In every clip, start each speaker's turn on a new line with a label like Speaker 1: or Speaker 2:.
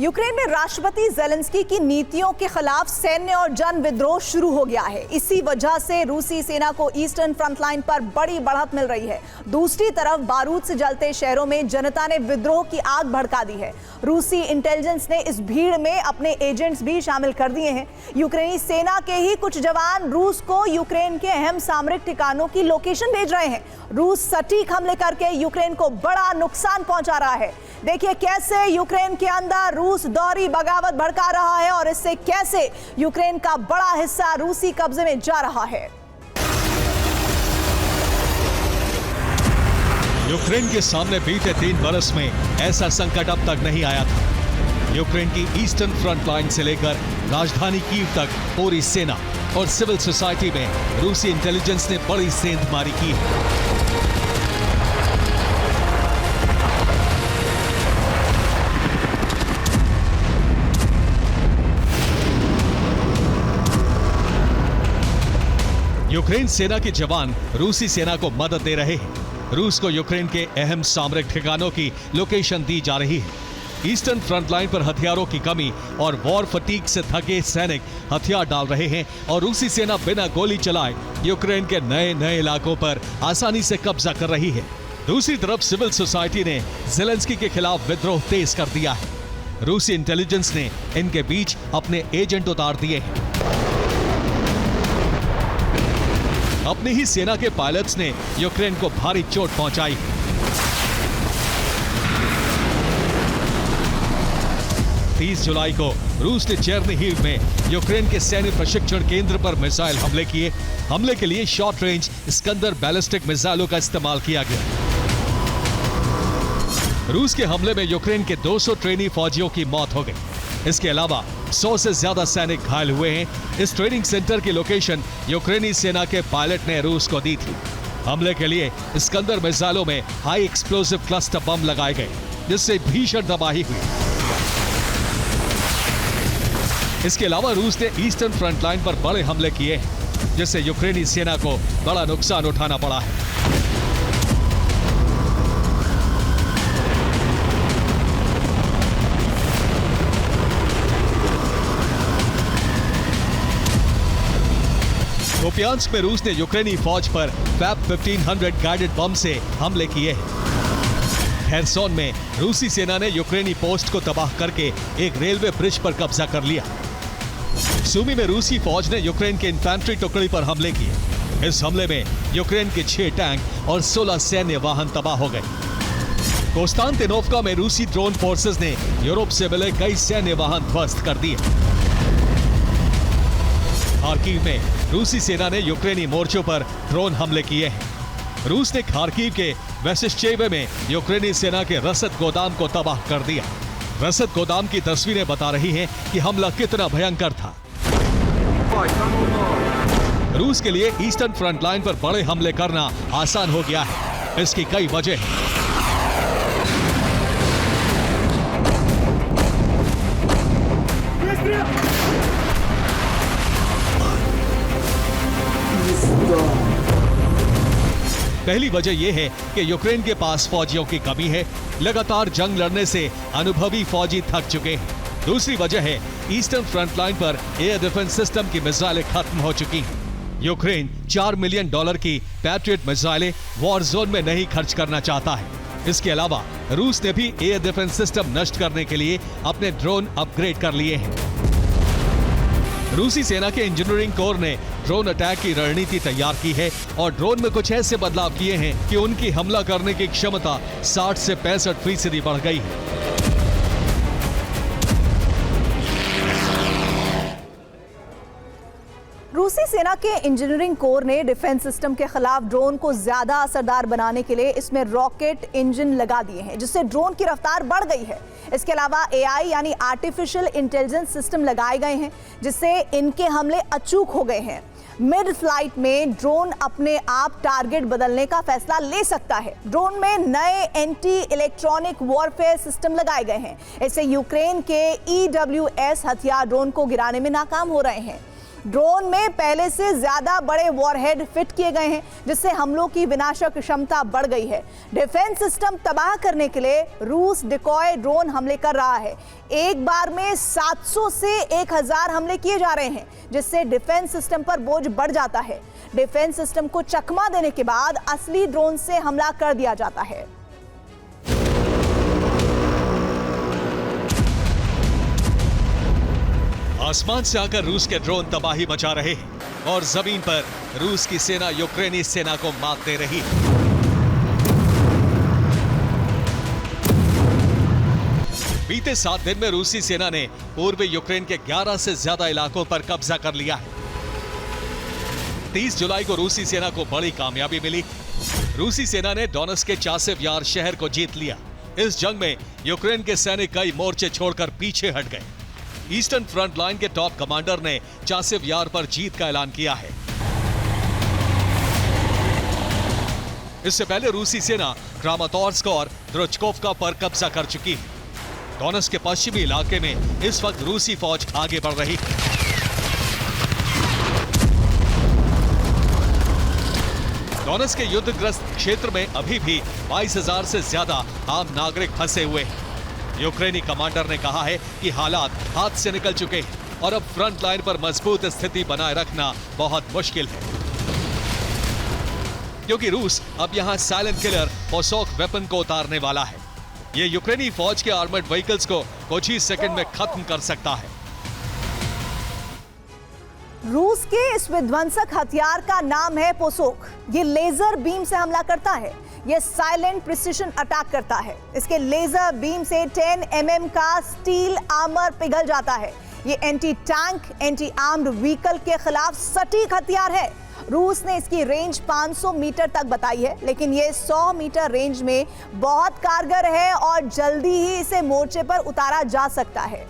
Speaker 1: Ukraine में राष्ट्रपति Zelensky की नीतियों के खिलाफ सैन्य और जन विद्रोह शुरू हो गया है। इसी वजह से रूसी सेना को ईस्टर्न फ्रंट लाइन पर बड़ी बढ़त मिल रही है। दूसरी तरफ बारूद से जलते शहरों में जनता ने विद्रोह की आग भड़का दी है। रूसी इंटेलिजेंस ने इस भीड़ में अपने एजेंट्स भी शामिल कर दिए हैं। यूक्रेनी सेना के ही कुछ जवान रूस को यूक्रेन के अहम सामरिक ठिकानों की लोकेशन भेज रहे हैं। रूस सटीक हमले करके यूक्रेन को बड़ा नुकसान पहुंचा रहा है। देखिए कैसे यूक्रेन के अंदर रूस दोहरी बगावत भड़का रहा है और इससे कैसे यूक्रेन का बड़ा हिस्सा रूसी कब्जे में जा रहा है।
Speaker 2: यूक्रेन के सामने बीते 3 बरस में ऐसा संकट अब तक नहीं आया था। यूक्रेन की ईस्टर्न फ्रंट लाइन से लेकर राजधानी कीव तक पूरी सेना और सिविल सोसाइटी में रूसी इंटेलिजेंस ने बड़ी सेंधमारी की है। यूक्रेन सेना के जवान रूसी सेना को मदद दे रहे हैं। रूस को यूक्रेन के अहम सामरिक ठिकानों की लोकेशन दी जा रही है। ईस्टर्न फ्रंट लाइन पर हथियारों की कमी और वॉर फटीग से थके सैनिक हथियार डाल रहे हैं और रूसी सेना बिना गोली चलाए यूक्रेन के नए नए इलाकों पर आसानी से कब्जा कर रही है। दूसरी तरफ सिविल सोसाइटी ने ज़ेलेंस्की के खिलाफ विद्रोह तेज कर दिया है। रूसी इंटेलिजेंस ने इनके बीच अपने एजेंट उतार दिए हैं। अपनी ही सेना के पायलट्स ने यूक्रेन को भारी चोट पहुंचाई। 30 जुलाई को रूस ने चेर्निहिव में यूक्रेन के सैन्य प्रशिक्षण केंद्र पर मिसाइल हमले किए। हमले के लिए शॉर्ट रेंज स्कंदर बैलिस्टिक मिसाइलों का इस्तेमाल किया गया। रूस के हमले में यूक्रेन के 200 ट्रेनी फौजियों की मौत हो गई। इसके अलावा 100 से ज्यादा सैनिक घायल हुए हैं। इस ट्रेनिंग सेंटर की लोकेशन यूक्रेनी सेना के पायलट ने रूस को दी थी। हमले के लिए स्कंदर मिसाइलों में हाई एक्सप्लोसिव क्लस्टर बम लगाए गए, जिससे भीषण तबाही हुई। इसके अलावा रूस ने ईस्टर्न फ्रंट लाइन पर बड़े हमले किए हैं, जिससे यूक्रेनी सेना को बड़ा नुकसान उठाना पड़ा है। कुपियांस्क में रूस ने यूक्रेनी फौज पर फैब 1500 गाइडेड बम से हमले किए हैं। हेरसोन में रूसी सेना ने यूक्रेनी पोस्ट को तबाह करके एक रेलवे ब्रिज पर कब्जा कर लिया। सूमी में रूसी फौज ने यूक्रेन के इन्फेंट्री टुकड़ी पर हमले किए। इस हमले में यूक्रेन के 6 टैंक और 16 सैन्य वाहन तबाह हो गए। कोस्तांतिनोवका में रूसी ड्रोन फोर्सेस ने यूरोप से मिले कई सैन्य वाहन ध्वस्त कर दिए। खार्किव में रूसी सेना ने यूक्रेनी मोर्चों पर ड्रोन हमले किए हैं। रूस ने खार्किव के वेसिश्चेवे में यूक्रेनी सेना के रसद गोदाम को तबाह कर दिया। रसद गोदाम की तस्वीरें बता रही हैं कि हमला कितना भयंकर था। रूस के लिए ईस्टर्न फ्रंट लाइन पर बड़े हमले करना आसान हो गया है। इसकी कई वजह हैं। पहली वजह यह है कि यूक्रेन के पास फौजियों की कमी है। लगातार जंग लड़ने से अनुभवी फौजी थक चुके हैं। दूसरी वजह है ईस्टर्न फ्रंट लाइन पर एयर डिफेंस सिस्टम की मिसाइलें खत्म हो चुकी हैं। यूक्रेन $4 मिलियन की पैट्रियट मिसाइलें वॉर जोन में नहीं खर्च करना चाहता है। इसके अलावा रूस ने भी एयर डिफेंस सिस्टम नष्ट करने के लिए अपने ड्रोन अपग्रेड कर लिए हैं। रूसी सेना के इंजीनियरिंग कोर ने ड्रोन अटैक की रणनीति तैयार की है और ड्रोन में कुछ ऐसे बदलाव किए हैं कि उनकी हमला करने की क्षमता 60 से 65% बढ़ गई है।
Speaker 1: रूसी सेना के इंजीनियरिंग कोर ने डिफेंस सिस्टम के खिलाफ ड्रोन को ज्यादा असरदार बनाने के लिए इसमें रॉकेट इंजन लगा दिए हैं, जिससे ड्रोन की रफ्तार बढ़ गई है। इसके अलावा AI यानी आर्टिफिशियल इंटेलिजेंस सिस्टम लगाए गए हैं, जिससे इनके हमले अचूक हो गए हैं। मिड फ्लाइट में ड्रोन अपने आप टारगेट बदलने का फैसला ले सकता है। ड्रोन में नए एंटी इलेक्ट्रॉनिक वॉरफेयर सिस्टम लगाए गए हैं। इससे यूक्रेन के EWS हथियार ड्रोन को गिराने में नाकाम हो रहे हैं। ड्रोन में पहले से ज्यादा बड़े वॉरहेड फिट किए गए हैं, जिससे हमलों की विनाशक क्षमता बढ़ गई है। डिफेंस सिस्टम तबाह करने के लिए रूस डिकॉय ड्रोन हमले कर रहा है। एक बार में 700 से 1000 हमले किए जा रहे हैं, जिससे डिफेंस सिस्टम पर बोझ बढ़ जाता है। डिफेंस सिस्टम को चकमा देने के बाद असली ड्रोन से हमला कर दिया जाता है।
Speaker 2: आसमान से आकर रूस के ड्रोन तबाही मचा रहे हैं और जमीन पर रूस की सेना यूक्रेनी सेना को मात दे रही है। बीते 7 दिन में रूसी सेना ने पूर्वी यूक्रेन के 11 से ज्यादा इलाकों पर कब्जा कर लिया है। 30 जुलाई को रूसी सेना को बड़ी कामयाबी मिली। रूसी सेना ने डोनेट्स्क के चासिव यार शहर को जीत लिया। इस जंग में यूक्रेन के सैनिक कई मोर्चे छोड़कर पीछे हट गए। ईस्टर्न फ्रंट लाइन के टॉप कमांडर ने चासिव यार पर जीत का ऐलान किया है। इससे पहले रूसी सेना क्रामातोर्स्क और द्रोचकोव्का पर कब्जा कर चुकी है। डोनेट्स्क के पश्चिमी इलाके में इस वक्त रूसी फौज आगे बढ़ रही है। डोनेट्स्क के युद्धग्रस्त क्षेत्र में अभी भी 22,000 से ज्यादा आम नागरिक फंसे हुए हैं। यूक्रेनी कमांडर ने कहा है कि हालात हाथ से निकल चुके हैं और अब फ्रंट लाइन पर मजबूत स्थिति बनाए रखना बहुत मुश्किल है, क्योंकि रूस अब यहां साइलेंट किलर पोसोक वेपन को उतारने वाला है। यह यूक्रेनी फौज के आर्मर्ड व्हीकल्स को कुछ ही सेकंड में खत्म कर सकता है।
Speaker 1: रूस के इस विध्वंसक हथियार का नाम है पोसोक। ये लेजर बीम से हमला करता है। ये साइलेंट प्रिसिशन अटैक करता है। इसके लेजर बीम से 10 mm का स्टील आर्मर पिघल जाता है। ये anti tank, anti armed vehicle के खिलाफ सटीक हथियार है। रूस ने इसकी रेंज 500 मीटर तक बताई है, लेकिन ये 100 मीटर रेंज में बहुत कारगर है और जल्दी ही इसे मोर्चे पर उतारा जा सकता है।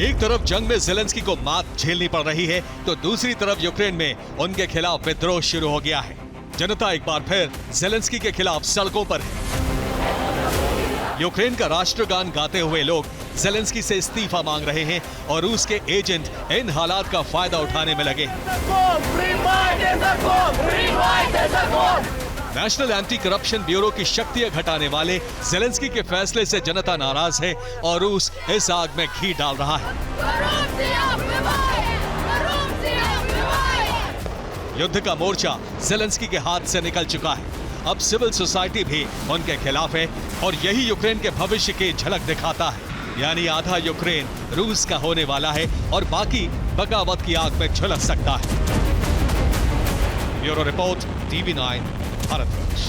Speaker 2: एक तरफ जंग में ज़ेलेंस्की को मात झेलनी पड़ रही है, तो दूसरी तरफ यूक्रेन में उनके खिलाफ विद्रोह शुरू हो गया है। जनता एक बार फिर ज़ेलेंस्की के खिलाफ सड़कों पर है। यूक्रेन का राष्ट्रगान गाते हुए लोग ज़ेलेंस्की से इस्तीफा मांग रहे हैं और रूस के एजेंट इन हालात का फायदा उठाने में लगे। नेशनल एंटी करप्शन ब्यूरो की शक्तियां घटाने वाले ज़ेलेंस्की के फैसले से जनता नाराज है और रूस इस आग में घी डाल रहा है। युद्ध का मोर्चा ज़ेलेंस्की के हाथ से निकल चुका है। अब सिविल सोसाइटी भी उनके खिलाफ है और यही यूक्रेन के भविष्य की झलक दिखाता है। यानी आधा यूक्रेन रूस का होने वाला है और बाकी बगावत की आग में झुलस सकता है। Bureau report, TV9 Bharatvarsh.